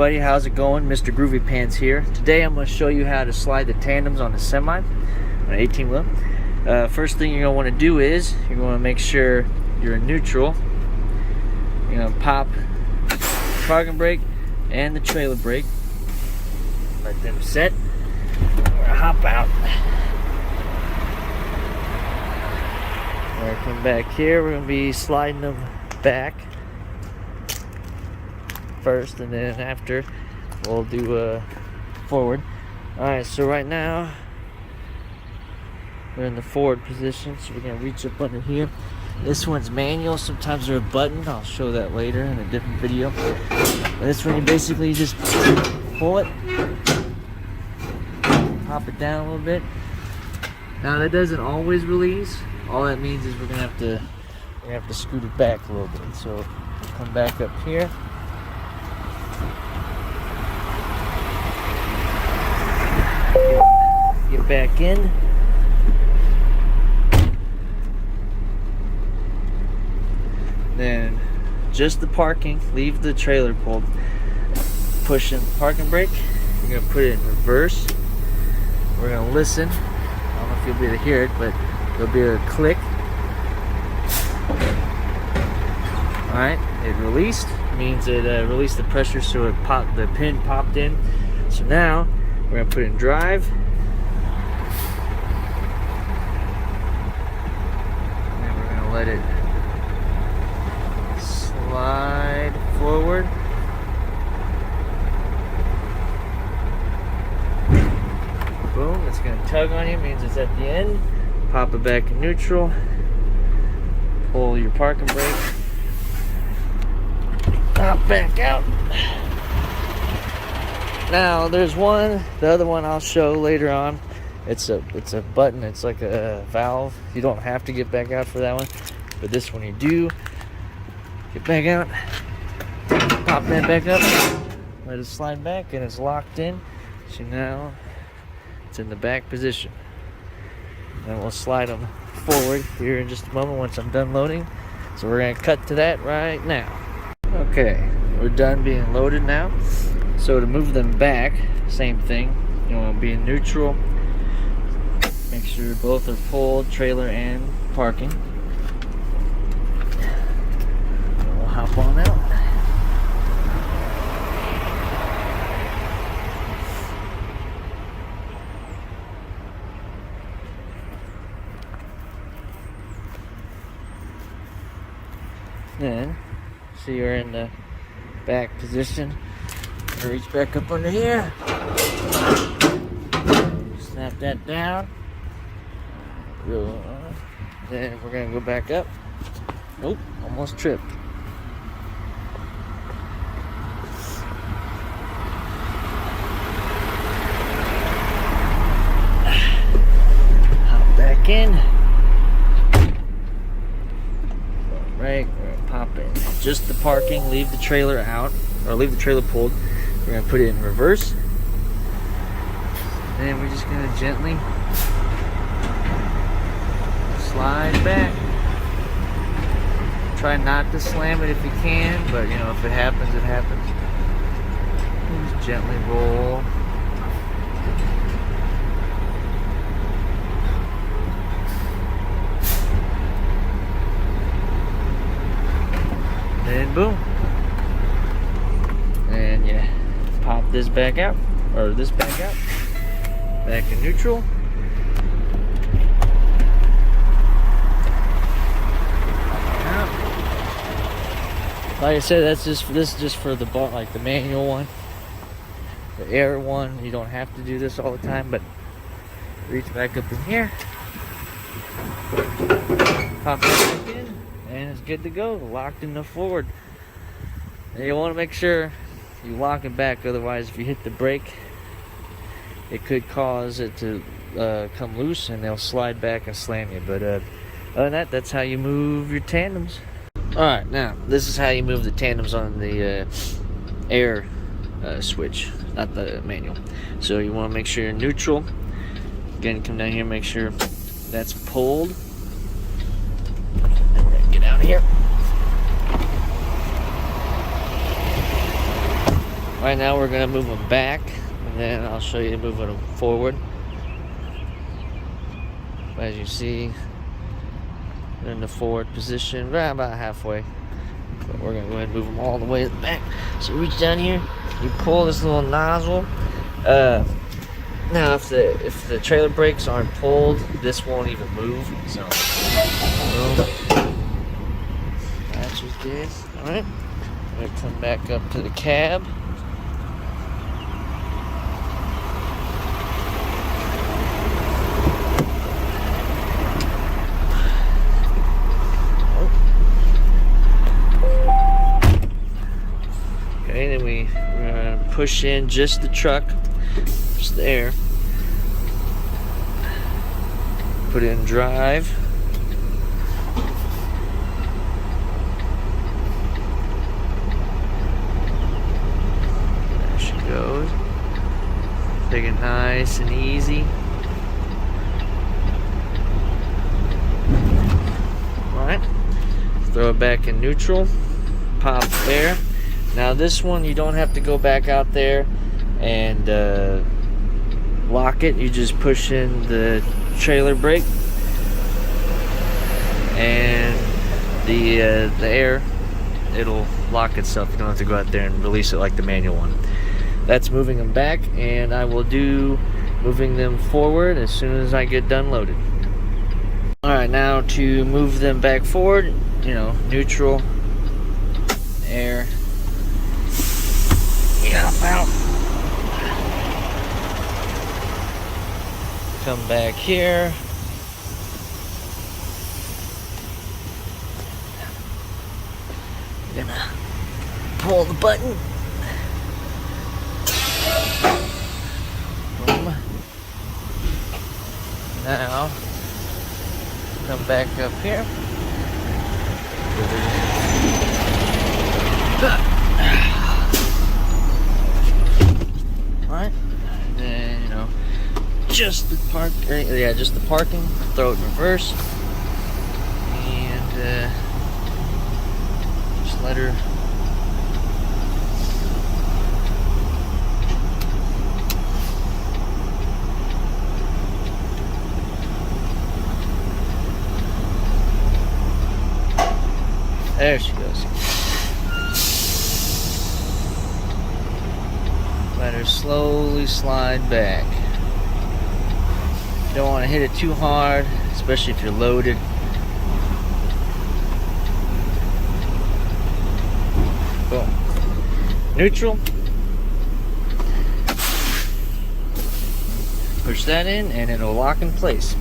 everybody, how's it going? Mr. Groovy Pants here. Today I'm going to show you how to slide the tandems on a semi, on an 18 wheel. First thing you're going to want to do is you're going to make sure you're in neutral. You're going to pop the parking brake and the trailer brake. Let them set. We're going to hop out. We're going to come back here. We're going to be sliding them back first, and then after we'll do forward. Alright, so right now we're in the forward position, so we're gonna reach up under here. This one's manual, sometimes there's a button, I'll show that later in a different video. But this one you basically just pull it, pop it down a little bit. Now that doesn't always release. All that means is we're gonna have to scoot it back a little bit. So come back up here. Get back in. Then just the parking, leave the trailer pulled. Push in the parking brake. You're gonna put it in reverse. We're gonna listen. I don't know if you'll be able to hear it, but there'll be a click. Alright, it released. Means it released the pressure, so it popped, the pin popped in. So now we're gonna put it in drive. And we're gonna let it slide forward. Boom, it's gonna tug on you, means it's at the end. Pop it back in neutral. Pull your parking brake. Pop back out. Now there's one, the other one I'll show later on. It's a button, it's like a valve. You don't have to get back out for that one, but this one you do. Get back out, pop that back up, let it slide back, and it's locked in. So now it's in the back position. And we'll slide them forward here in just a moment once I'm done loading. So we're gonna cut to that right now. Okay, we're done being loaded now. So to move them back, same thing. You want to be in neutral. Make sure both are pulled, trailer and parking. And we'll hop on out. Then, so you're in the back position. Reach back up under here. Snap that down. Then we're gonna go back up. Nope, almost tripped. Hop back in. Right, we're gonna pop in. Just the parking, leave the trailer out, or leave the trailer pulled. We're gonna put it in reverse. And then we're just gonna gently slide back. Try not to slam it if you can, but you know, if it happens, it happens. Just gently roll. And boom. And yeah, pop this back out, or this back out. Back in neutral. Like I said, this is just for the like the manual one. The air one, you don't have to do this all the time, but reach back up in here. Pop it back in, and it's good to go. Locked in the forward. And you want to make sure you lock it back, otherwise if you hit the brake, it could cause it to come loose and they'll slide back and slam you. But other than that, that's how you move your tandems. Alright, now this is how you move the tandems on the air switch, not the manual. So you want to make sure you're neutral. Again, come down here, make sure that's pulled. And we're going to get out of here. Right now we're gonna move them back, and then I'll show you moving them forward. As you see, they're in the forward position, right about halfway. But we're gonna go ahead and move them all the way back. So you reach down here, you pull this little nozzle. Now if the trailer brakes aren't pulled, this won't even move. So matches this. Alright. I'm gonna come back up to the cab. Okay, then we're gonna push in just the truck, just the air. Put it in drive. There she goes. Take it nice and easy. Alright. Throw it back in neutral. Pop there. Now this one you don't have to go back out there and lock it. You just push in the trailer brake and the air, it'll lock itself. You don't have to go out there and release it like the manual one. That's moving them back, and I will do moving them forward as soon as I get done loaded. Alright, now to move them back forward, you know, neutral, air, hop out, come back here, gonna pull the button, boom. Now come back up here. Alright, and then, you know, just the just the parking, throw it in reverse, and just let her there she goes. Let her slowly slide back. You don't want to hit it too hard, especially if you're loaded. Boom. Neutral. Push that in and it'll lock in place.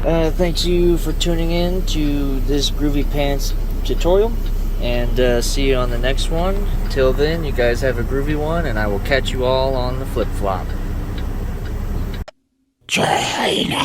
Thanks you for tuning in to this Groovy Pants tutorial, and see you on the next one. Till then, you guys have a groovy one, and I will catch you all on the flip-flop. Chinese!